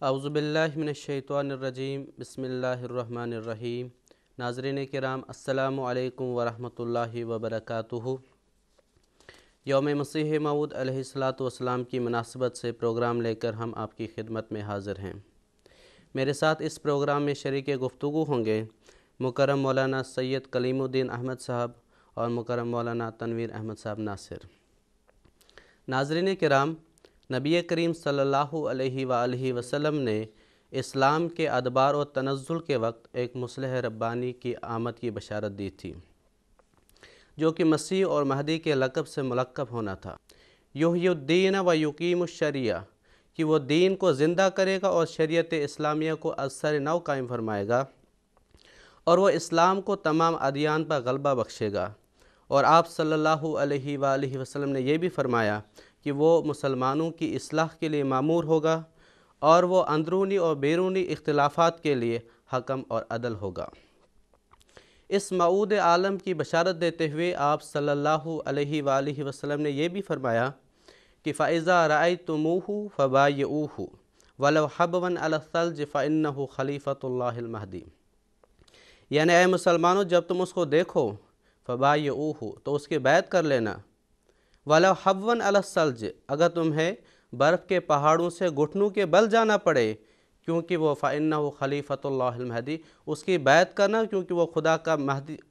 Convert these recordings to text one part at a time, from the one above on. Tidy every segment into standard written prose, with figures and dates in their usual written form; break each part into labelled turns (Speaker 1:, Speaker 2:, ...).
Speaker 1: اعوذ باللہ من الشیطان الرجیم بسم اللہ الرحمن الرحیم۔ ناظرین کرام السلام علیکم ورحمۃ اللہ وبرکاتہ۔ یوم مسیح موعود علیہ السلام کی مناسبت سے پروگرام لے کر ہم آپ کی خدمت میں حاضر ہیں۔ میرے ساتھ اس پروگرام میں شریک گفتگو ہوں گے مکرم مولانا سید کلیم الدین احمد صاحب اور مکرم مولانا تنویر احمد صاحب ناصر۔ ناظرین کرام، نبی کریم صلی اللہ علیہ وآلہ وسلم نے اسلام کے ادبار و تنزل کے وقت ایک مصلح ربانی کی آمد کی بشارت دی تھی، جو کہ مسیح اور مہدی کے لقب سے ملقب ہونا تھا۔ یحیی الدین و یقیم الشریعہ، کہ وہ دین کو زندہ کرے گا اور شریعت اسلامیہ کو از سر نو قائم فرمائے گا، اور وہ اسلام کو تمام ادیان پر غلبہ بخشے گا۔ اور آپ صلی اللہ علیہ وآلہ وسلم نے یہ بھی فرمایا کہ وہ مسلمانوں کی اصلاح کے لیے مامور ہوگا اور وہ اندرونی اور بیرونی اختلافات کے لیے حکم اور عدل ہوگا۔ اس موعود عالم کی بشارت دیتے ہوئے آپ صلی اللہ علیہ وآلہ وسلم نے یہ بھی فرمایا کہ فَإِذَا رَأَيْتُمُوهُ فَبَايِعُوهُ وَلَوْ حَبْوًا عَلَى الثَّلْجِ فَإِنَّهُ خَلِيفَةُ اللَّهِ الْمَهْدِي، یعنی اے مسلمانوں، جب تم اس کو دیکھو فَبَايِعُوهُ، تو اس کی بیعت کر لینا، وَلَوْ حَبْوًا عَلَى الثَّلْجِ، اگر تمہیں برف کے پہاڑوں سے گھٹنوں کے بل جانا پڑے، کیونکہ وہ فَإِنَّهُ خَلِيفَةُ اللَّهِ الْمَهْدِي، اس کی بیعت کرنا، کیونکہ وہ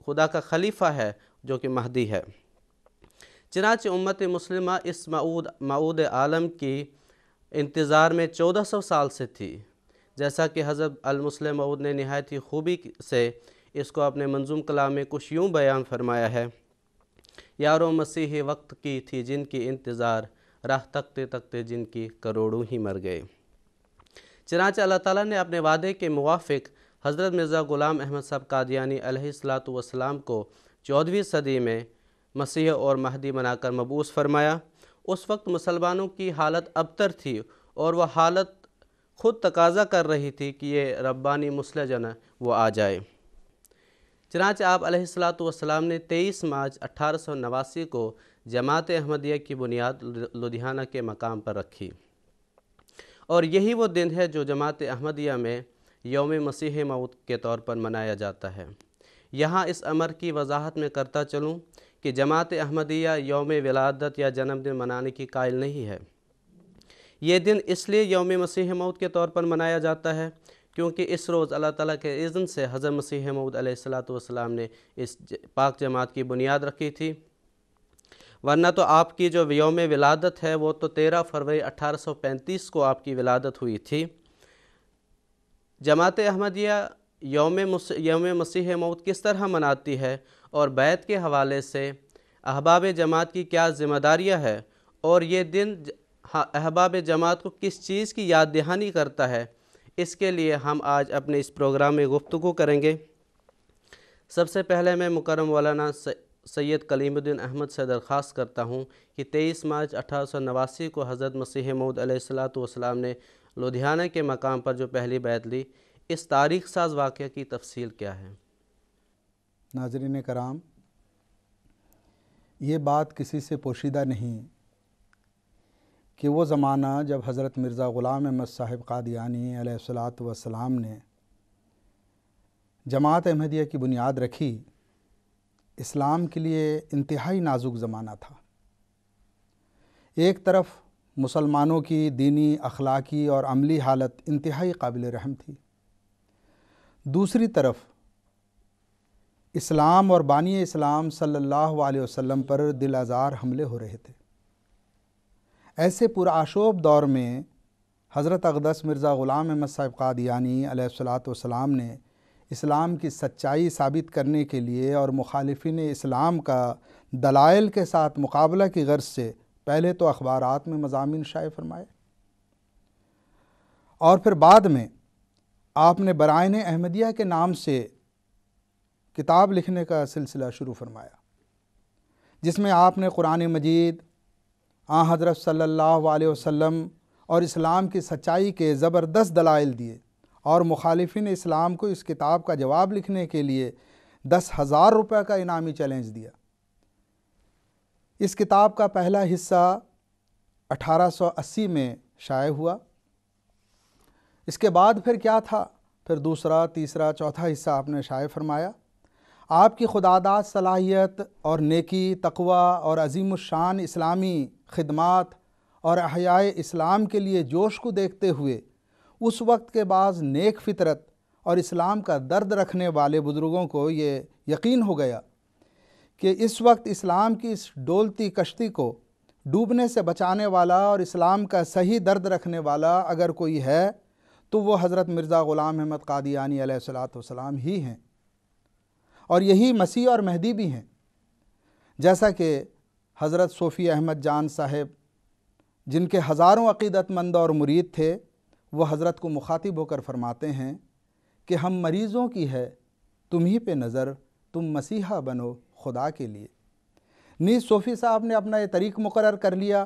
Speaker 1: خدا کا خلیفہ ہے جو کہ مہدی ہے۔ چنانچہ امت مسلمہ اس موعود عالم کی انتظار میں 1400 سال سے تھی، جیسا کہ حضرت المسلم موعود نے نہایت ہی خوبی سے اس کو اپنے منظوم کلام میں کچھ یوں بیان فرمایا ہے: یارو مسیح وقت کی تھی جن کی انتظار، راہ تکتے تکتے جن کی کروڑوں ہی مر گئے۔ چنانچہ اللہ تعالیٰ نے اپنے وعدے کے موافق حضرت مرزا غلام احمد صاحب قادیانی علیہ السلام کو 14ویں صدی میں مسیح اور مہدی بنا کر مبعوث فرمایا۔ اس وقت مسلمانوں کی حالت ابتر تھی اور وہ حالت خود تقاضا کر رہی تھی کہ یہ ربانی مصلح جو ہے وہ آ جائے۔ چنانچہ آپ علیہ السلام نے 23 مارچ 1889 کو جماعت احمدیہ کی بنیاد لدھیانہ کے مقام پر رکھی، اور یہی وہ دن ہے جو جماعت احمدیہ میں یوم مسیح موعود کے طور پر منایا جاتا ہے۔ یہاں اس امر کی وضاحت میں کرتا چلوں کہ جماعت احمدیہ یوم ولادت یا جنم دن منانے کی قائل نہیں ہے۔ یہ دن اس لیے یوم مسیح موعود کے طور پر منایا جاتا ہے کیونکہ اس روز اللہ تعالیٰ کے اذن سے حضرت مسیح موعود علیہ السلام نے اس پاک جماعت کی بنیاد رکھی تھی، ورنہ تو آپ کی جو یوم ولادت ہے وہ تو 13 فروری 1835 کو آپ کی ولادت ہوئی تھی۔ جماعت احمدیہ یوم مسیح موعود کس طرح مناتی ہے اور بیعت کے حوالے سے احباب جماعت کی کیا ذمہ داریاں ہے، اور یہ دن احباب جماعت کو کس چیز کی یاد دہانی کرتا ہے، اس کے لیے ہم آج اپنے اس پروگرام میں گفتگو کریں گے۔ سب سے پہلے میں مکرم مولانا سید کلیم الدین احمد سے درخواست کرتا ہوں کہ 23 مارچ 1889 کو حضرت مسیح موعود علیہ السلام نے لدھیانہ کے مقام پر جو پہلی بیعت لی، اس تاریخ ساز واقعہ کی تفصیل کیا ہے؟
Speaker 2: ناظرین کرام، یہ بات کسی سے پوشیدہ نہیں کہ وہ زمانہ جب حضرت مرزا غلام احمد صاحب قادیانی علیہ السلام نے جماعت احمدیہ کی بنیاد رکھی، اسلام کے لیے انتہائی نازک زمانہ تھا۔ ایک طرف مسلمانوں کی دینی، اخلاقی اور عملی حالت انتہائی قابل رحم تھی، دوسری طرف اسلام اور بانی اسلام صلی اللہ علیہ وسلم پر دل آزار حملے ہو رہے تھے۔ ایسے پرآشوب دور میں حضرت اقدس مرزا غلام احمد صاحب قادیانی علیہ السلام نے اسلام کی سچائی ثابت کرنے کے لیے اور مخالفین اسلام کا دلائل کے ساتھ مقابلہ کی غرض سے پہلے تو اخبارات میں مضامین شائع فرمائے، اور پھر بعد میں آپ نے برائن احمدیہ کے نام سے کتاب لکھنے کا سلسلہ شروع فرمایا، جس میں آپ نے قرآن مجید، آن حضرت صلی اللہ علیہ وسلم اور اسلام کی سچائی کے زبردست دلائل دیے، اور مخالفین اسلام کو اس کتاب کا جواب لکھنے کے لیے 10,000 روپے کا انعامی چیلنج دیا۔ اس کتاب کا پہلا حصہ 1880 میں شائع ہوا، اس کے بعد پھر کیا تھا؟ پھر دوسرا، تیسرا، چوتھا حصہ آپ نے شائع فرمایا۔ آپ کی خداداد صلاحیت اور نیکی، تقوی اور عظیم الشان اسلامی خدمات اور احیاء اسلام کے لیے جوش کو دیکھتے ہوئے اس وقت کے بعض نیک فطرت اور اسلام کا درد رکھنے والے بزرگوں کو یہ یقین ہو گیا کہ اس وقت اسلام کی اس ڈولتی کشتی کو ڈوبنے سے بچانے والا اور اسلام کا صحیح درد رکھنے والا اگر کوئی ہے تو وہ حضرت مرزا غلام احمد قادیانی علیہ الصلوۃ والسلام ہی ہیں، اور یہی مسیح اور مہدی بھی ہیں۔ جیسا کہ حضرت صوفی احمد جان صاحب، جن کے ہزاروں عقیدت مند اور مرید تھے، وہ حضرت کو مخاطب ہو کر فرماتے ہیں کہ ہم مریضوں کی ہے تم ہی پہ نظر، تم مسیحا بنو خدا کے لیے۔ نیز صوفی صاحب نے اپنا یہ طریق مقرر کر لیا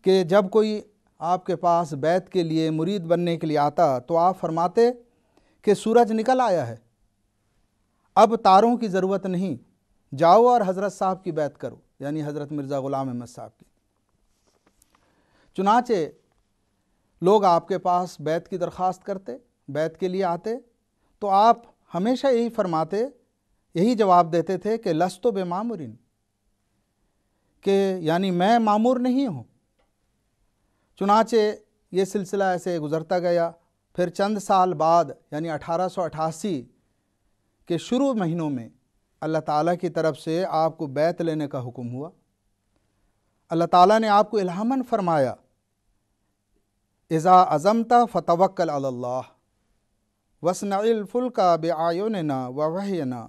Speaker 2: کہ جب کوئی آپ کے پاس بیعت کے لیے، مرید بننے کے لیے آتا تو آپ فرماتے کہ سورج نکل آیا ہے، اب تاروں کی ضرورت نہیں، جاؤ اور حضرت صاحب کی بیعت کرو، یعنی حضرت مرزا غلام احمد صاحب کی۔ چنانچہ لوگ آپ کے پاس بیعت کی درخواست کرتے، بیعت کے لیے آتے، تو آپ ہمیشہ یہی فرماتے، یہی جواب دیتے تھے کہ لستو بمامورین، کہ یعنی میں مامور نہیں ہوں۔ چنانچہ یہ سلسلہ ایسے گزرتا گیا۔ پھر چند سال بعد یعنی 1888 کے شروع مہینوں میں اللہ تعالیٰ کی طرف سے آپ کو بیعت لینے کا حکم ہوا۔ اللہ تعالیٰ نے آپ کو الہاماً فرمایا، اذا عزمت فتوکل علی اللہ واصنع الفلک بأعیننا ووحینا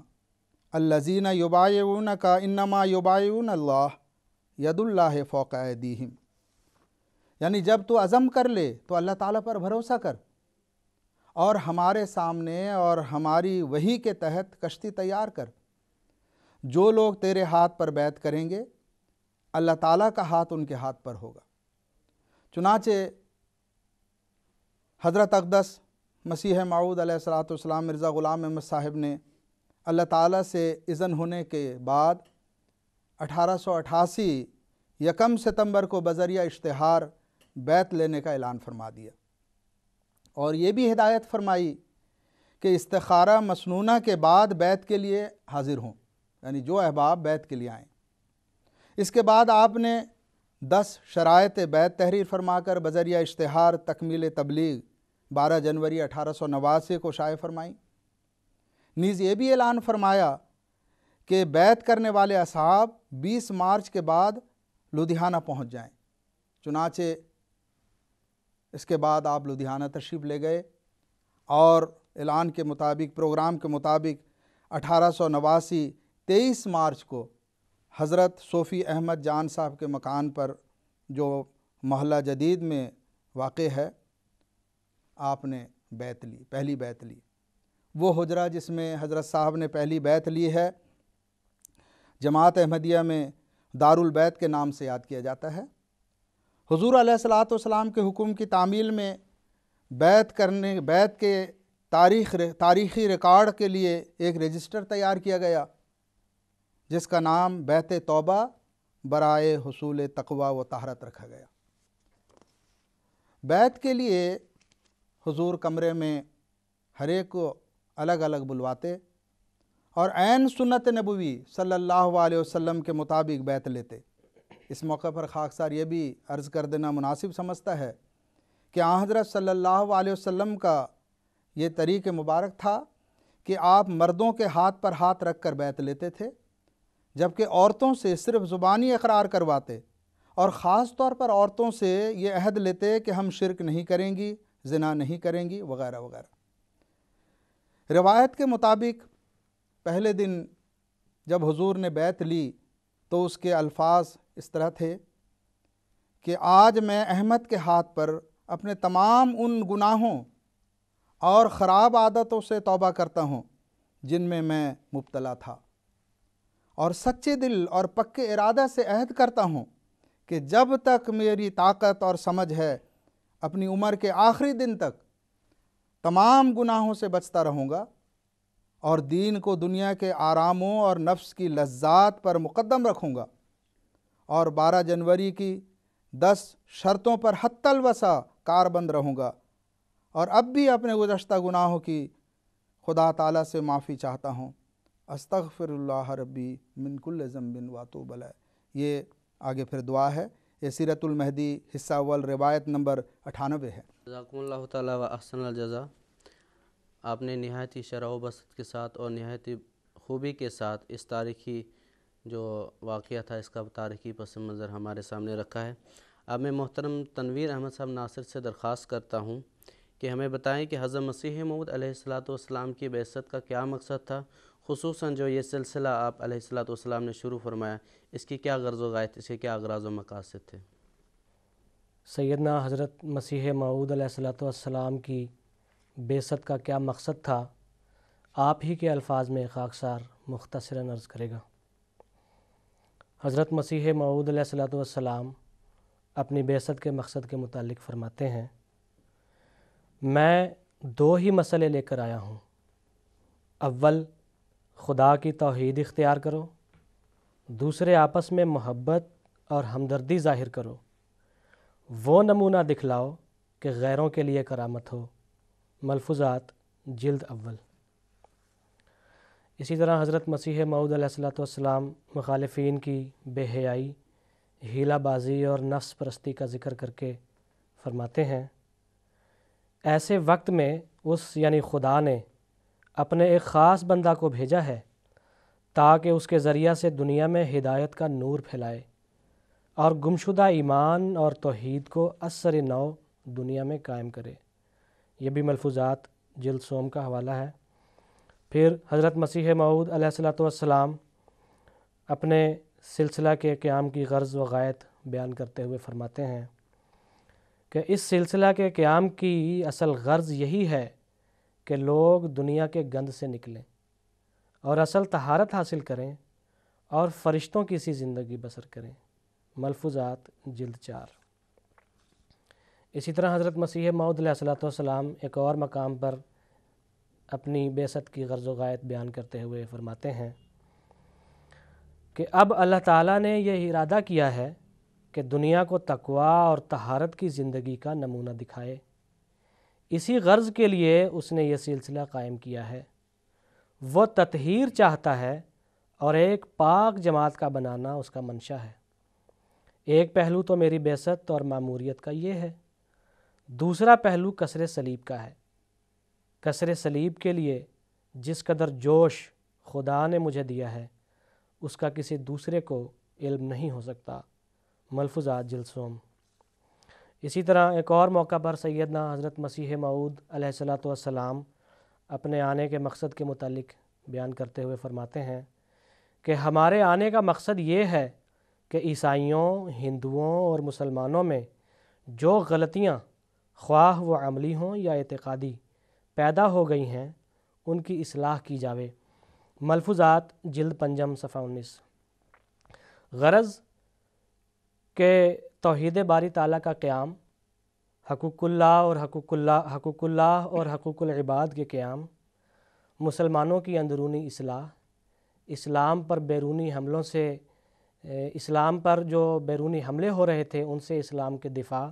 Speaker 2: الذین یبایعونک انما یبایعون اللہ ید اللہ فوق ایدیہم، یعنی جب تو عزم کر لے تو اللہ تعالیٰ پر بھروسہ کر اور ہمارے سامنے اور ہماری وحی کے تحت کشتی تیار کر۔ جو لوگ تیرے ہاتھ پر بیعت کریں گے اللہ تعالیٰ کا ہاتھ ان کے ہاتھ پر ہوگا۔ چنانچہ حضرت اقدس مسیح موعود علیہ الصلوۃ والسلام مرزا غلام احمد صاحب نے اللہ تعالیٰ سے اذن ہونے کے بعد 1888 یکم ستمبر کو بذریعہ اشتہار بیعت لینے کا اعلان فرما دیا، اور یہ بھی ہدایت فرمائی کہ استخارہ مسنونہ کے بعد بیعت کے لیے حاضر ہوں، یعنی جو احباب بیعت کے لیے آئیں۔ اس کے بعد آپ نے 10 شرائط بیعت تحریر فرما کر بذریعہ اشتہار تکمیل تبلیغ 12 جنوری 1889 کو شائع فرمائیں۔ نیز یہ بھی اعلان فرمایا کہ بیعت کرنے والے اصحاب 20 مارچ کے بعد لدھیانہ پہنچ جائیں۔ چنانچہ اس کے بعد آپ لدھیانہ تشریف لے گئے، اور اعلان کے مطابق، پروگرام کے مطابق 1889 23 مارچ کو حضرت صوفی احمد جان صاحب کے مکان پر، جو محلہ جدید میں واقع ہے، آپ نے بیعت لی، پہلی بیعت لی۔ وہ حجرہ جس میں حضرت صاحب نے پہلی بیعت لی ہے، جماعت احمدیہ میں دارالبیت کے نام سے یاد کیا جاتا ہے۔ حضور علیہ الصلوۃ والسلام کے حکم کی تعمیل میں بیعت کے تاریخی ریکارڈ کے لیے ایک رجسٹر تیار کیا گیا، جس کا نام بیعت توبہ برائے حصول تقوی و طہارت رکھا گیا۔ بیعت کے لیے حضور کمرے میں ہر ایک کو الگ الگ بلواتے اور عین سنت نبوی صلی اللہ علیہ وسلم کے مطابق بیعت لیتے۔ اس موقع پر خاکسار یہ بھی عرض کر دینا مناسب سمجھتا ہے کہ آن حضرت صلی اللہ علیہ وسلم کا یہ طریق مبارک تھا کہ آپ مردوں کے ہاتھ پر ہاتھ رکھ کر بیعت لیتے تھے، جبکہ عورتوں سے صرف زبانی اقرار کرواتے، اور خاص طور پر عورتوں سے یہ عہد لیتے کہ ہم شرک نہیں کریں گی، زنا نہیں کریں گی، وغیرہ وغیرہ۔ روایت کے مطابق پہلے دن جب حضور نے بیعت لی تو اس کے الفاظ اس طرح تھے کہ آج میں احمد کے ہاتھ پر اپنے تمام ان گناہوں اور خراب عادتوں سے توبہ کرتا ہوں جن میں میں مبتلا تھا، اور سچے دل اور پکے ارادہ سے عہد کرتا ہوں کہ جب تک میری طاقت اور سمجھ ہے اپنی عمر کے آخری دن تک تمام گناہوں سے بچتا رہوں گا، اور دین کو دنیا کے آراموں اور نفس کی لذات پر مقدم رکھوں گا، اور 12 جنوری کی 10 شرطوں پر حتی الوسع کاربند رہوں گا، اور اب بھی اپنے گزشتہ گناہوں کی خدا تعالیٰ سے معافی چاہتا ہوں۔ استغفر اللہ ربی من کل ذنب واتوب الیہ۔ یہ آگے پھر دعا ہے۔ یہ سیرت المہدی حصہ اول روایت نمبر 98 ہے۔
Speaker 1: جزاکم اللہ تعالیٰ و احسن الجزا۔ آپ نے نہایت ہی شرح و بسط کے ساتھ اور نہایت ہی خوبی کے ساتھ اس تاریخی جو واقعہ تھا اس کا تاریخی پس منظر ہمارے سامنے رکھا ہے۔ اب میں محترم تنویر احمد صاحب ناصر سے درخواست کرتا ہوں کہ ہمیں بتائیں کہ حضرت مسیح موعود علیہ السلام کی بعثت کا کیا مقصد تھا، خصوصاً جو یہ سلسلہ آپ علیہ السلام نے شروع فرمایا، اس کی کیا غرض و غایت، اس کے کیا اغراض و مقاصد تھے؟
Speaker 3: سیدنا حضرت مسیح موعود علیہ السلام کی بعثت کا کیا مقصد تھا، آپ ہی کے الفاظ میں خاکسار مختصراً عرض کرے گا۔ حضرت مسیح موعود علیہ السلام اپنی بعثت کے مقصد کے متعلق فرماتے ہیں، میں دو ہی مسئلے لے کر آیا ہوں۔ اول، خدا کی توحید اختیار کرو، دوسرے آپس میں محبت اور ہمدردی ظاہر کرو، وہ نمونہ دکھلاؤ کہ غیروں کے لیے کرامت ہو۔ ملفوظات جلد اول۔ اسی طرح حضرت مسیح موعود علیہ السلام مخالفین کی بے حیائی، ہیلہ بازی اور نفس پرستی کا ذکر کر کے فرماتے ہیں، ایسے وقت میں یعنی خدا نے اپنے ایک خاص بندہ کو بھیجا ہے تاکہ اس کے ذریعہ سے دنیا میں ہدایت کا نور پھیلائے اور گمشدہ ایمان اور توحید کو اثر نو دنیا میں قائم کرے۔ یہ بھی ملفوظات جلد سوم کا حوالہ ہے۔ پھر حضرت مسیح موعود علیہ السلام اپنے سلسلہ کے قیام کی غرض و غایت بیان کرتے ہوئے فرماتے ہیں کہ اس سلسلہ کے قیام کی اصل غرض یہی ہے کہ لوگ دنیا کے گند سے نکلیں اور اصل طہارت حاصل کریں اور فرشتوں کی سی زندگی بسر کریں۔ ملفوظات جلد 4۔ اسی طرح حضرت مسیح موعود علیہ السلام ایک اور مقام پر اپنی بعثت کی غرض و غایت بیان کرتے ہوئے فرماتے ہیں کہ اب اللہ تعالیٰ نے یہ ارادہ کیا ہے کہ دنیا کو تقویٰ اور طہارت کی زندگی کا نمونہ دکھائے۔ اسی غرض کے لیے اس نے یہ سلسلہ قائم کیا ہے۔ وہ تطہیر چاہتا ہے اور ایک پاک جماعت کا بنانا اس کا منشا ہے۔ ایک پہلو تو میری بعثت اور ماموریت کا یہ ہے، دوسرا پہلو کسر صلیب کا ہے۔ کسر صلیب کے لیے جس قدر جوش خدا نے مجھے دیا ہے اس کا کسی دوسرے کو علم نہیں ہو سکتا۔ ملفوظات جلد سوم۔ اسی طرح ایک اور موقع پر سیدنا حضرت مسیح موعود علیہ السلام اپنے آنے کے مقصد کے متعلق بیان کرتے ہوئے فرماتے ہیں کہ ہمارے آنے کا مقصد یہ ہے کہ عیسائیوں، ہندوؤں اور مسلمانوں میں جو غلطیاں خواہ و عملی ہوں یا اعتقادی پیدا ہو گئی ہیں ان کی اصلاح کی جاوے۔ ملفوظات جلد پنجم صفحہ 19۔ غرض کہ توحید باری تعالیٰ کا قیام، حقوق اللہ اور حقوق العباد کے قیام، مسلمانوں کی اندرونی اصلاح، اسلام پر جو بیرونی حملے ہو رہے تھے ان سے اسلام کے دفاع،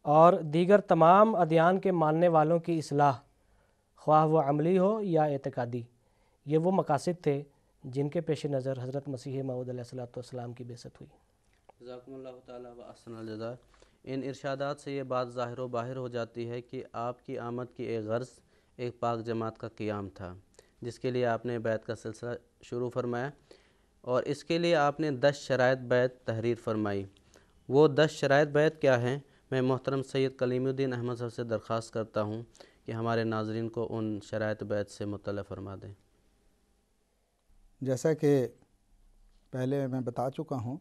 Speaker 3: اور دیگر تمام ادیان کے ماننے والوں کی اصلاح، خواہ وہ عملی ہو یا اعتقادی۔ یہ وہ مقاصد تھے جن کے پیش نظر حضرت مسیح موعود علیہ السلام کی بعثت ہوئی۔
Speaker 1: جزاکم اللہ تعالیٰ و احسن الجزا۔ ان ارشادات سے یہ بات ظاہر و باہر ہو جاتی ہے کہ آپ کی آمد کی ایک غرض ایک پاک جماعت کا قیام تھا، جس کے لیے آپ نے بیعت کا سلسلہ شروع فرمایا، اور اس کے لیے آپ نے 10 شرائط بیعت تحریر فرمائی۔ وہ 10 شرائط بیعت کیا ہیں؟ میں محترم سید کلیم الدین احمد صاحب سے درخواست کرتا ہوں کہ ہمارے ناظرین کو ان شرائط بیعت سے مطلع فرما دیں۔
Speaker 2: جیسا کہ پہلے میں بتا چکا ہوں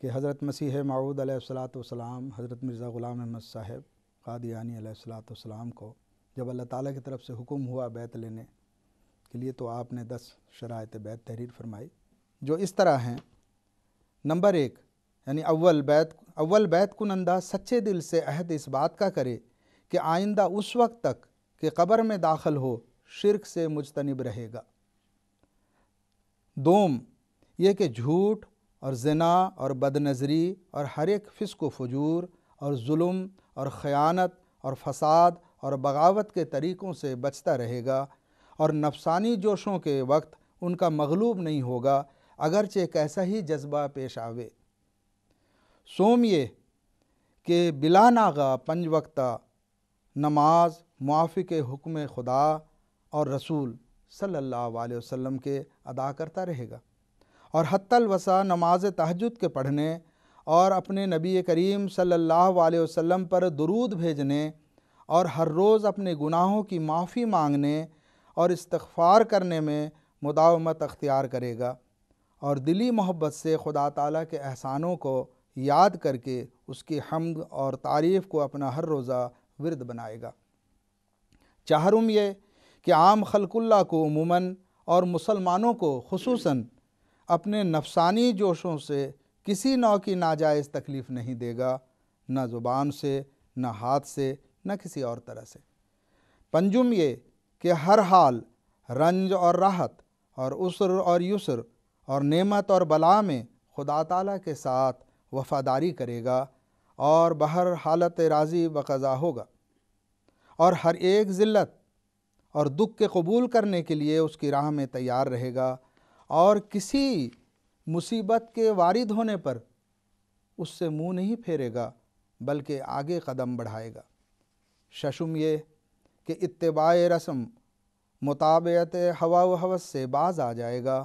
Speaker 2: کہ حضرت مسیح موعود علیہ السلام حضرت مرزا غلام احمد صاحب قادیانی علیہ السلام کو جب اللہ تعالیٰ کی طرف سے حکم ہوا بیعت لینے کے لیے تو آپ نے 10 شرائط بیعت تحریر فرمائی، جو اس طرح ہیں۔ نمبر 1، یعنی اول بیعت کنندہ سچے دل سے عہد اس بات کا کرے کہ آئندہ اس وقت تک کہ قبر میں داخل ہو شرک سے مجتنب رہے گا۔ دوم، یہ کہ جھوٹ اور زنا اور بد نظری اور ہر ایک فسق و فجور اور ظلم اور خیانت اور فساد اور بغاوت کے طریقوں سے بچتا رہے گا، اور نفسانی جوشوں کے وقت ان کا مغلوب نہیں ہوگا، اگرچہ کیسا ہی جذبہ پیش آوے۔ سوم یہ کہ بلا ناغہ 5 وقتہ نماز موافق حکم خدا اور رسول صلی اللہ علیہ وسلم کے ادا کرتا رہے گا، اور حتی الوسع نماز تہجد کے پڑھنے اور اپنے نبی کریم صلی اللہ علیہ وسلم پر درود بھیجنے اور ہر روز اپنے گناہوں کی معافی مانگنے اور استغفار کرنے میں مداومت اختیار کرے گا، اور دلی محبت سے خدا تعالیٰ کے احسانوں کو یاد کر کے اس کی حمد اور تعریف کو اپنا ہر روزہ ورد بنائے گا۔ چہارم یہ کہ عام خلق اللہ کو عموماً اور مسلمانوں کو خصوصاً اپنے نفسانی جوشوں سے کسی نوع کی ناجائز تکلیف نہیں دے گا، نہ زبان سے، نہ ہاتھ سے، نہ کسی اور طرح سے۔ پنجم یہ کہ ہر حال رنج اور راحت اور عسر اور یسر اور نعمت اور بلا میں خدا تعالیٰ کے ساتھ وفاداری کرے گا اور بہر حالت راضی بقضا ہوگا، اور ہر ایک ذلت اور دکھ کے قبول کرنے کے لیے اس کی راہ میں تیار رہے گا، اور کسی مصیبت کے وارد ہونے پر اس سے منہ نہیں پھیرے گا بلکہ آگے قدم بڑھائے گا۔ ششم یہ کہ اتباع رسم مطابعت ہوا و ہوس سے باز آ جائے گا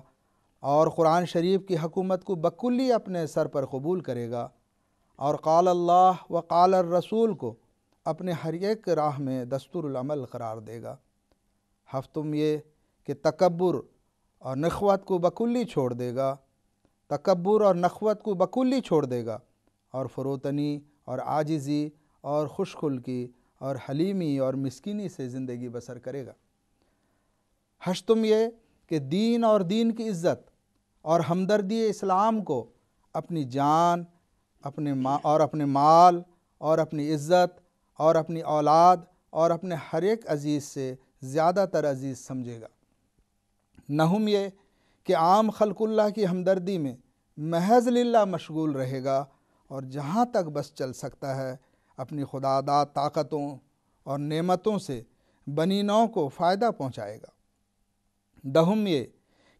Speaker 2: اور قرآن شریف کی حکومت کو بکلی اپنے سر پر قبول کرے گا، اور قال اللہ و قال الرسول کو اپنے ہر ایک راہ میں دستور العمل قرار دے گا۔ ہفتم یہ کہ تکبر اور نخوت کو بکلی چھوڑ دے گا، تکبر اور نخوت کو بکلی چھوڑ دے گا، اور فروتنی اور عاجزی اور خوش خلقی اور حلیمی اور مسکینی سے زندگی بسر کرے گا۔ ہشتم یہ کہ دین اور دین کی عزت اور ہمدردی اسلام کو اپنی جان اپنے مال اور اپنی عزت اور اپنی اولاد اور اپنے ہر ایک عزیز سے زیادہ تر عزیز سمجھے گا۔ نہم یہ کہ عام خلق اللہ کی ہمدردی میں محض للہ مشغول رہے گا، اور جہاں تک بس چل سکتا ہے اپنی خداداد طاقتوں اور نعمتوں سے بنی نوع کو فائدہ پہنچائے گا۔ دہم یہ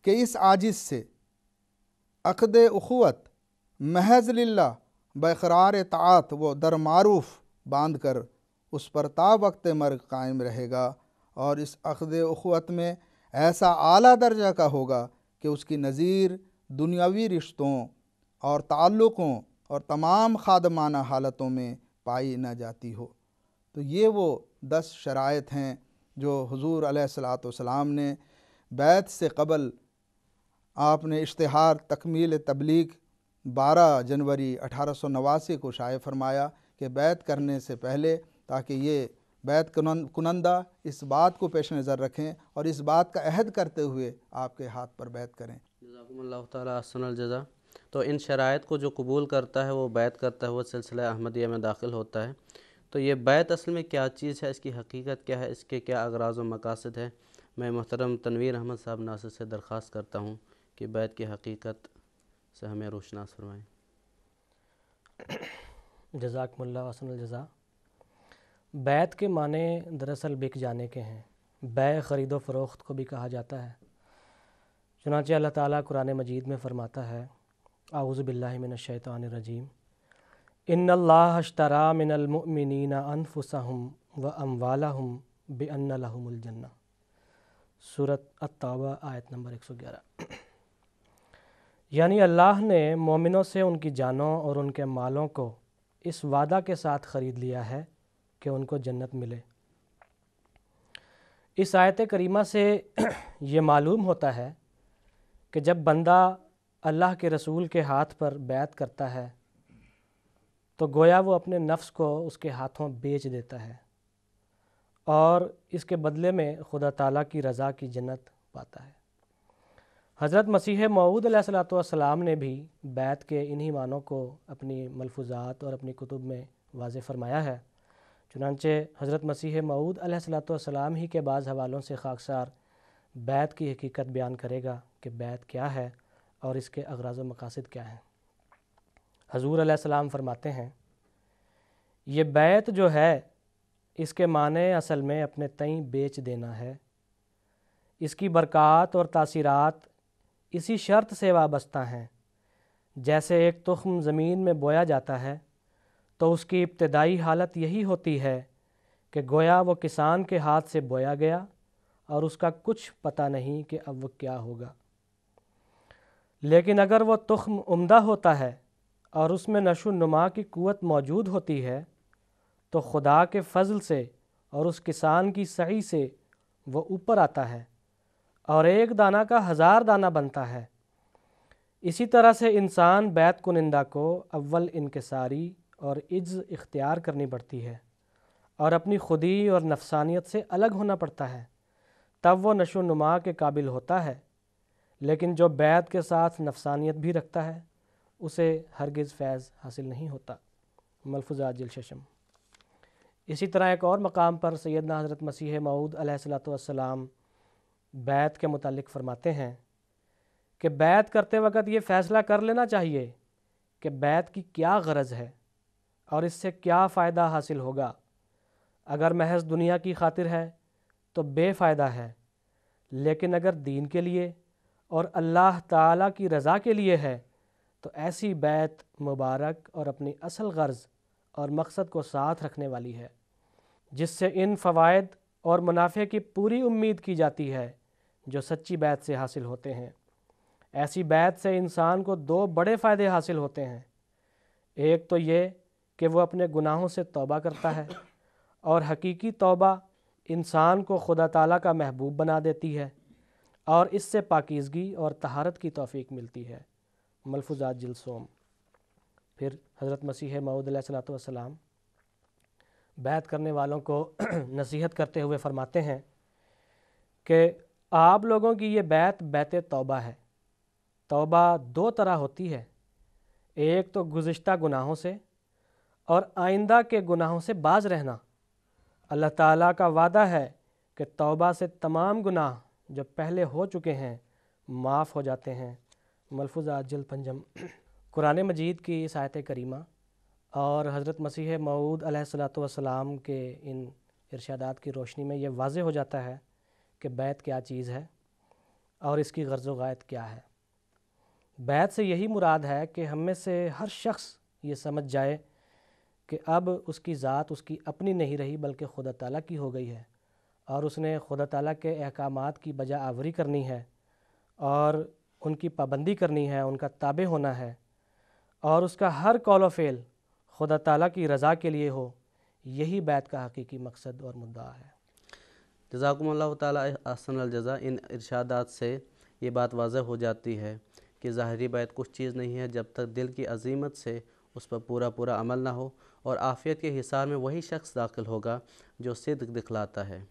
Speaker 2: کہ اس عاجز سے عقد اخوت محض للہ بقرار طاعت و در معروف باندھ کر اس پر تا وقت مرگ قائم رہے گا، اور اس عقد اخوت میں ایسا اعلیٰ درجہ کا ہوگا کہ اس کی نظیر دنیاوی رشتوں اور تعلقوں اور تمام خادمانہ حالتوں میں پائی نہ جاتی ہو۔ تو یہ وہ 10 شرائط ہیں جو حضور علیہ الصلاۃ والسلام نے بیعت سے قبل آپ نے اشتہار تکمیل تبلیغ 12 جنوری 1889 کو شائع فرمایا کہ بیعت کرنے سے پہلے تاکہ یہ بیعت کنندہ اس بات کو پیش نظر رکھیں اور اس بات کا عہد کرتے ہوئے آپ کے ہاتھ پر بیعت کریں۔
Speaker 1: جزاکم اللہ تعالیٰ احسن الجزا۔ تو ان شرائط کو جو قبول کرتا ہے وہ بیعت کرتا ہے، وہ سلسلہ احمدیہ میں داخل ہوتا ہے۔ تو یہ بیعت اصل میں کیا چیز ہے، اس کی حقیقت کیا ہے، اس کے کیا اغراض و مقاصد ہے؟ میں محترم تنویر احمد صاحب ناصر سے درخواست کرتا ہوں کہ بیعت کی حقیقت سے ہمیں روشناس فرمائیں۔
Speaker 3: جزاکم اللہ احسن الجزا۔ بیعت کے معنی دراصل بک جانے کے ہیں، بیع خرید و فروخت کو بھی کہا جاتا ہے۔ چنانچہ اللہ تعالیٰ قرآن مجید میں فرماتا ہے، اعوذ باللہ من الشیطان الرجیم، ان اللہ اشتری من المؤمنین انفسہم و اموالہم بان لہم الجنہ، سورۃ التوبہ آیت نمبر 111۔ یعنی اللہ نے مومنوں سے ان کی جانوں اور ان کے مالوں کو اس وعدہ کے ساتھ خرید لیا ہے کہ ان کو جنت ملے۔ اس آیت کریمہ سے یہ معلوم ہوتا ہے کہ جب بندہ اللہ کے رسول کے ہاتھ پر بیعت کرتا ہے تو گویا وہ اپنے نفس کو اس کے ہاتھوں بیچ دیتا ہے اور اس کے بدلے میں خدا تعالیٰ کی رضا کی جنت پاتا ہے۔ حضرت مسیح موعود علیہ الصلوۃ والسلام نے بھی بیعت کے انہی معنوں کو اپنی ملفوظات اور اپنی کتب میں واضح فرمایا ہے۔ چنانچہ حضرت مسیح موعود علیہ الصلوۃ والسلام ہی کے بعض حوالوں سے خاکسار بیعت کی حقیقت بیان کرے گا کہ بیعت کیا ہے اور اس کے اغراض و مقاصد کیا ہیں۔ حضور علیہ السلام فرماتے ہیں، یہ بیعت جو ہے اس کے معنی اصل میں اپنے تئیں بیچ دینا ہے۔ اس کی برکات اور تاثیرات اسی شرط سے وابستہ ہیں، جیسے ایک تخم زمین میں بویا جاتا ہے تو اس کی ابتدائی حالت یہی ہوتی ہے کہ گویا وہ کسان کے ہاتھ سے بویا گیا اور اس کا کچھ پتہ نہیں کہ اب وہ کیا ہوگا۔ لیکن اگر وہ تخم عمدہ ہوتا ہے اور اس میں نشو و نما کی قوت موجود ہوتی ہے تو خدا کے فضل سے اور اس کسان کی سعی سے وہ اوپر آتا ہے اور ایک دانہ کا 1000 دانہ بنتا ہے۔ اسی طرح سے انسان بیعت کنندہ کو اول انکساری اور عجز اختیار کرنی پڑتی ہے اور اپنی خودی اور نفسانیت سے الگ ہونا پڑتا ہے، تب وہ نشو و نما کے قابل ہوتا ہے۔ لیکن جو بیعت کے ساتھ نفسانیت بھی رکھتا ہے اسے ہرگز فیض حاصل نہیں ہوتا۔ ملفوظات جلد ششم۔ اسی طرح ایک اور مقام پر سیدنا حضرت مسیح موعود علیہ الصلوۃ والسلام بیعت کے متعلق فرماتے ہیں کہ بیعت کرتے وقت یہ فیصلہ کر لینا چاہیے کہ بیعت کی کیا غرض ہے اور اس سے کیا فائدہ حاصل ہوگا۔ اگر محض دنیا کی خاطر ہے تو بے فائدہ ہے، لیکن اگر دین کے لیے اور اللہ تعالیٰ کی رضا کے لیے ہے تو ایسی بیعت مبارک اور اپنی اصل غرض اور مقصد کو ساتھ رکھنے والی ہے، جس سے ان فوائد اور منافع کی پوری امید کی جاتی ہے جو سچی بیعت سے حاصل ہوتے ہیں۔ ایسی بیعت سے انسان کو 2 بڑے فائدے حاصل ہوتے ہیں۔ ایک تو یہ کہ وہ اپنے گناہوں سے توبہ کرتا ہے، اور حقیقی توبہ انسان کو خدا تعالیٰ کا محبوب بنا دیتی ہے اور اس سے پاکیزگی اور طہارت کی توفیق ملتی ہے۔ ملفوظات جلد سوم۔ پھر حضرت مسیح موعود علیہ الصلوۃ والسلام بیعت کرنے والوں کو نصیحت کرتے ہوئے فرماتے ہیں کہ آپ لوگوں کی یہ بیعت توبہ ہے۔ توبہ 2 طرح ہوتی ہے، ایک تو گزشتہ گناہوں سے اور آئندہ کے گناہوں سے باز رہنا۔ اللہ تعالیٰ کا وعدہ ہے کہ توبہ سے تمام گناہ جو پہلے ہو چکے ہیں معاف ہو جاتے ہیں۔ ملفوظات جلد 5۔ قرآن مجید کی اس آیت کریمہ اور حضرت مسیح موعود علیہ الصلوۃ والسلام کے ان ارشادات کی روشنی میں یہ واضح ہو جاتا ہے کہ بیعت کیا چیز ہے اور اس کی غرض و غایت کیا ہے۔ بیعت سے یہی مراد ہے کہ ہم میں سے ہر شخص یہ سمجھ جائے کہ اب اس کی ذات اس کی اپنی نہیں رہی بلکہ خدا تعالیٰ کی ہو گئی ہے، اور اس نے خدا تعالیٰ کے احکامات کی بجا آوری کرنی ہے اور ان کی پابندی کرنی ہے، ان کا تابع ہونا ہے، اور اس کا ہر قول و فعل خدا تعالیٰ کی رضا کے لیے ہو۔ یہی بیعت کا حقیقی مقصد اور مدعا ہے۔
Speaker 1: جزاکم اللہ تعالیٰ احسن الجزا۔ ان ارشادات سے یہ بات واضح ہو جاتی ہے کہ ظاہری بیعت کچھ چیز نہیں ہے جب تک دل کی عزیمت سے اس پر پورا عمل نہ ہو، اور عافیت کے حصار میں وہی شخص داخل ہوگا جو صدق دکھلاتا ہے۔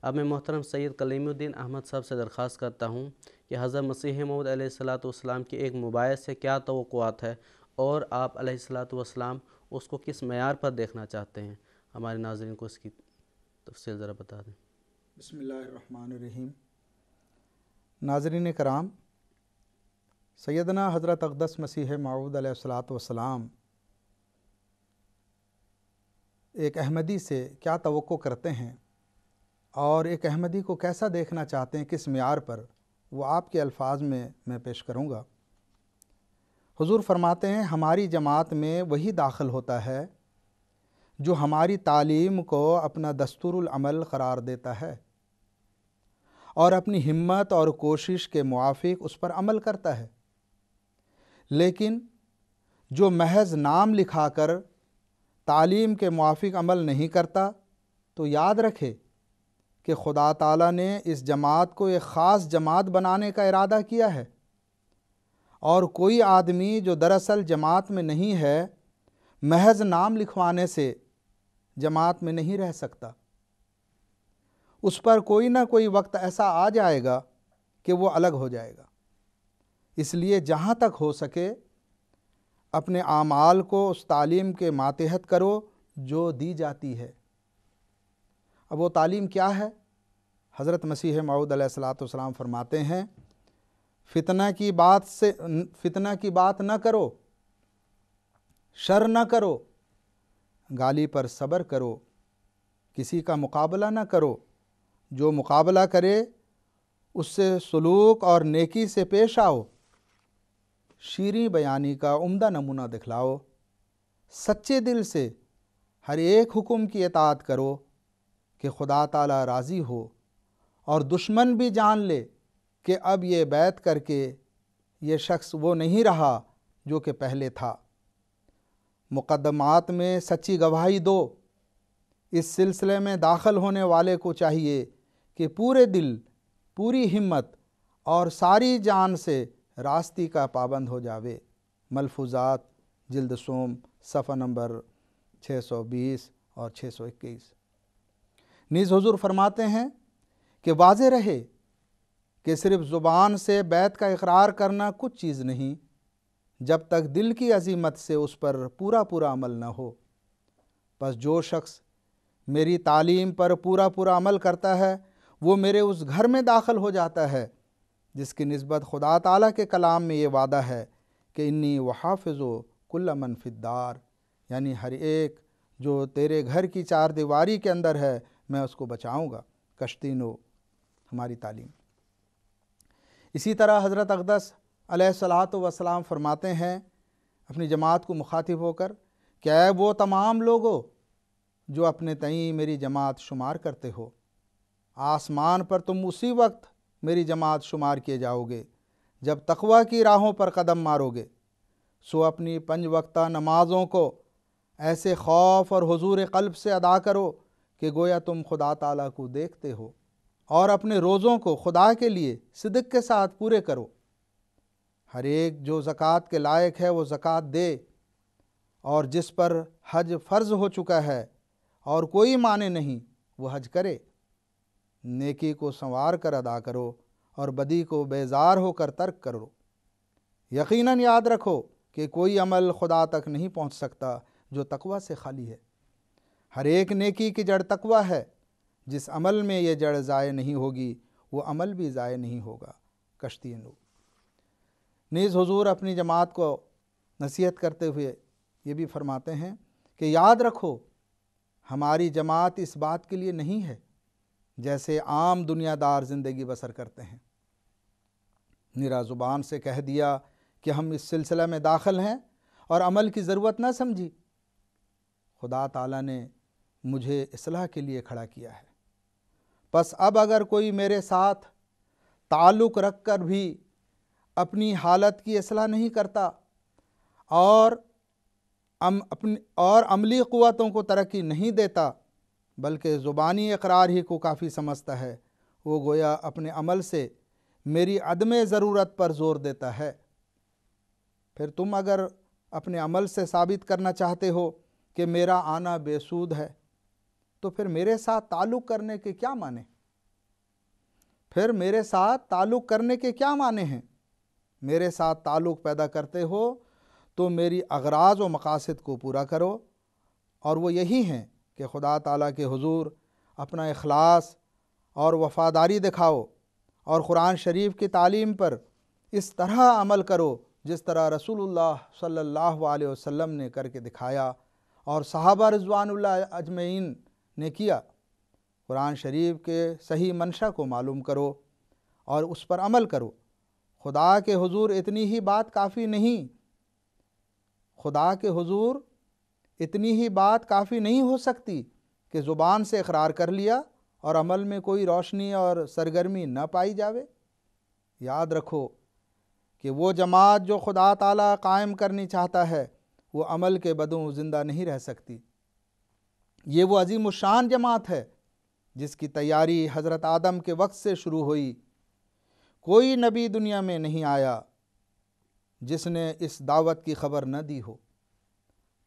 Speaker 1: اب میں محترم سید کلیم الدین احمد صاحب سے درخواست کرتا ہوں کہ حضرت مسیح موعود علیہ الصلوۃ والسلام کی ایک مبایت سے کیا توقعات ہے اور آپ علیہ الصلوۃ والسلام اس کو کس معیار پر دیکھنا چاہتے ہیں، ہمارے ناظرین کو اس کی تفصیل ذرا بتا دیں۔
Speaker 2: بسم اللہ الرحمن الرحیم۔ ناظرین کرام، سیدنا حضرت اقدس مسیح موعود علیہ الصلوۃ والسلام ایک احمدی سے کیا توقع کرتے ہیں اور ایک احمدی کو کیسا دیکھنا چاہتے ہیں، کس معیار پر، وہ آپ کے الفاظ میں پیش کروں گا۔ حضور فرماتے ہیں ہماری جماعت میں وہی داخل ہوتا ہے جو ہماری تعلیم کو اپنا دستور العمل قرار دیتا ہے اور اپنی ہمت اور کوشش کے موافق اس پر عمل کرتا ہے، لیکن جو محض نام لکھا کر تعلیم کے موافق عمل نہیں کرتا تو یاد رکھے کہ خدا تعالیٰ نے اس جماعت کو ایک خاص جماعت بنانے کا ارادہ کیا ہے، اور کوئی آدمی جو دراصل جماعت میں نہیں ہے محض نام لکھوانے سے جماعت میں نہیں رہ سکتا۔ اس پر کوئی نہ کوئی وقت ایسا آ جائے گا کہ وہ الگ ہو جائے گا۔ اس لیے جہاں تک ہو سکے اپنے اعمال کو اس تعلیم کے ماتحت کرو جو دی جاتی ہے۔ اب وہ تعلیم کیا ہے؟ حضرت مسیح موعود علیہ الصلوۃ والسلام فرماتے ہیں فتنہ کی بات نہ کرو، شر نہ کرو، گالی پر صبر کرو، کسی کا مقابلہ نہ کرو، جو مقابلہ کرے اس سے سلوک اور نیکی سے پیش آؤ، شیریں بیانی کا عمدہ نمونہ دکھلاؤ، سچے دل سے ہر ایک حکم کی اطاعت کرو کہ خدا تعالیٰ راضی ہو، اور دشمن بھی جان لے کہ اب یہ بیعت کر کے یہ شخص وہ نہیں رہا جو کہ پہلے تھا۔ مقدمات میں سچی گواہی دو۔ اس سلسلے میں داخل ہونے والے کو چاہیے کہ پورے دل، پوری ہمت اور ساری جان سے راستی کا پابند ہو جاوے۔ ملفوظات جلد سوم صفحہ نمبر 620 اور 621۔ نیز حضور فرماتے ہیں کہ واضح رہے کہ صرف زبان سے بیعت کا اقرار کرنا کچھ چیز نہیں جب تک دل کی عزیمت سے اس پر پورا عمل نہ ہو۔ پس جو شخص میری تعلیم پر پورا عمل کرتا ہے وہ میرے اس گھر میں داخل ہو جاتا ہے جس کی نسبت خدا تعالیٰ کے کلام میں یہ وعدہ ہے کہ انی وحافظ کل من فی الدار، یعنی ہر ایک جو تیرے گھر کی چار دیواری کے اندر ہے میں اس کو بچاؤں گا۔ کشتی نو ہماری تعلیم۔ اسی طرح حضرت اقدس علیہ الصلاۃ والسلام فرماتے ہیں اپنی جماعت کو مخاطب ہو کر کہ اے وہ تمام لوگو جو اپنے تئیں میری جماعت شمار کرتے ہو، آسمان پر تم اسی وقت میری جماعت شمار کیے جاؤ گے جب تقوی کی راہوں پر قدم مارو گے، سو اپنی 5 وقتہ نمازوں کو ایسے خوف اور حضور قلب سے ادا کرو کہ گویا تم خدا تعالیٰ کو دیکھتے ہو، اور اپنے روزوں کو خدا کے لیے صدق کے ساتھ پورے کرو۔ ہر ایک جو زکوٰۃ کے لائق ہے وہ زکوٰۃ دے، اور جس پر حج فرض ہو چکا ہے اور کوئی معنی نہیں وہ حج کرے۔ نیکی کو سنوار کر ادا کرو اور بدی کو بیزار ہو کر ترک کرو۔ یقیناً یاد رکھو کہ کوئی عمل خدا تک نہیں پہنچ سکتا جو تقوی سے خالی ہے۔ ہر ایک نیکی کی جڑ تقوی ہے، جس عمل میں یہ جڑ ضائع نہیں ہوگی وہ عمل بھی ضائع نہیں ہوگا۔ کشتی نو۔ نیز حضور اپنی جماعت کو نصیحت کرتے ہوئے یہ بھی فرماتے ہیں کہ یاد رکھو ہماری جماعت اس بات کے لیے نہیں ہے جیسے عام دنیا دار زندگی بسر کرتے ہیں، نرا زبان سے کہہ دیا کہ ہم اس سلسلہ میں داخل ہیں اور عمل کی ضرورت نہ سمجھی۔ خدا تعالیٰ نے مجھے اصلاح کے لیے کھڑا کیا ہے، پس اب اگر کوئی میرے ساتھ تعلق رکھ کر بھی اپنی حالت کی اصلاح نہیں کرتا اور عملی قوتوں کو ترقی نہیں دیتا بلکہ زبانی اقرار ہی کو کافی سمجھتا ہے، وہ گویا اپنے عمل سے میری عدم ضرورت پر زور دیتا ہے۔ پھر تم اگر اپنے عمل سے ثابت کرنا چاہتے ہو کہ میرا آنا بے سود ہے تو پھر میرے ساتھ تعلق کرنے کے کیا معنی؟ ہیں؟ میرے ساتھ تعلق پیدا کرتے ہو تو میری اغراض و مقاصد کو پورا کرو، اور وہ یہی ہیں کہ خدا تعالیٰ کے حضور اپنا اخلاص اور وفاداری دکھاؤ، اور قرآن شریف کی تعلیم پر اس طرح عمل کرو جس طرح رسول اللہ صلی اللہ علیہ وسلم نے کر کے دکھایا اور صحابہ رضوان اللہ اجمعین نے کیا۔ قرآن شریف کے صحیح منشا کو معلوم کرو اور اس پر عمل کرو۔ خدا کے حضور اتنی ہی بات کافی نہیں ہو سکتی کہ زبان سے اقرار کر لیا اور عمل میں کوئی روشنی اور سرگرمی نہ پائی جاوے۔ یاد رکھو کہ وہ جماعت جو خدا تعالیٰ قائم کرنی چاہتا ہے وہ عمل کے بدوں زندہ نہیں رہ سکتی۔ یہ وہ عظیم الشان جماعت ہے جس کی تیاری حضرت آدم کے وقت سے شروع ہوئی۔ کوئی نبی دنیا میں نہیں آیا جس نے اس دعوت کی خبر نہ دی ہو۔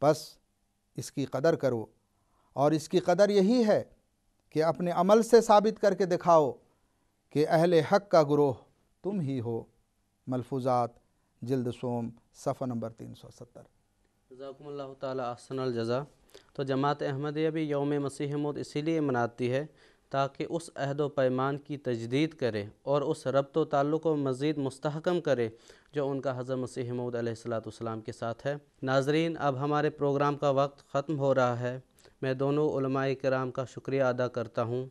Speaker 2: بس اس کی قدر کرو، اور اس کی قدر یہی ہے کہ اپنے عمل سے ثابت کر کے دکھاؤ کہ اہل حق کا گروہ تم ہی ہو۔ ملفوظات جلد سوم صفحہ نمبر 370۔
Speaker 1: جزاکم اللہ تعالیٰ احسن الجزا۔ تو جماعت احمدیہ بھی یوم مسیح موعود اسی لیے مناتی ہے تاکہ اس عہد و پیمان کی تجدید کرے اور اس ربط و تعلق کو مزید مستحکم کرے جو ان کا حضرت مسیح موعود علیہ الصلوۃ والسلام کے ساتھ ہے۔ ناظرین، اب ہمارے پروگرام کا وقت ختم ہو رہا ہے۔ میں دونوں علماء کرام کا شکریہ ادا کرتا ہوں۔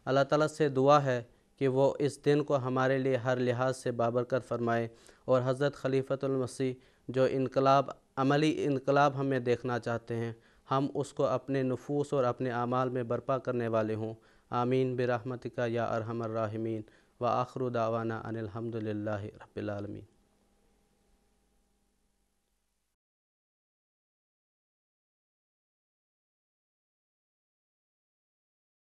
Speaker 1: اللہ تعالیٰ سے دعا ہے کہ وہ اس دن کو ہمارے لیے ہر لحاظ سے بابرکت فرمائے، اور حضرت خلیفۃ المسیح جو عملی انقلاب ہمیں دیکھنا چاہتے ہیں، ہم اس کو اپنے نفوس اور اپنے اعمال میں برپا کرنے والے ہوں۔ آمین برحمتک یا ارحم الراحمین، وآخر دعوانا ان الحمد للہ رب العالمین۔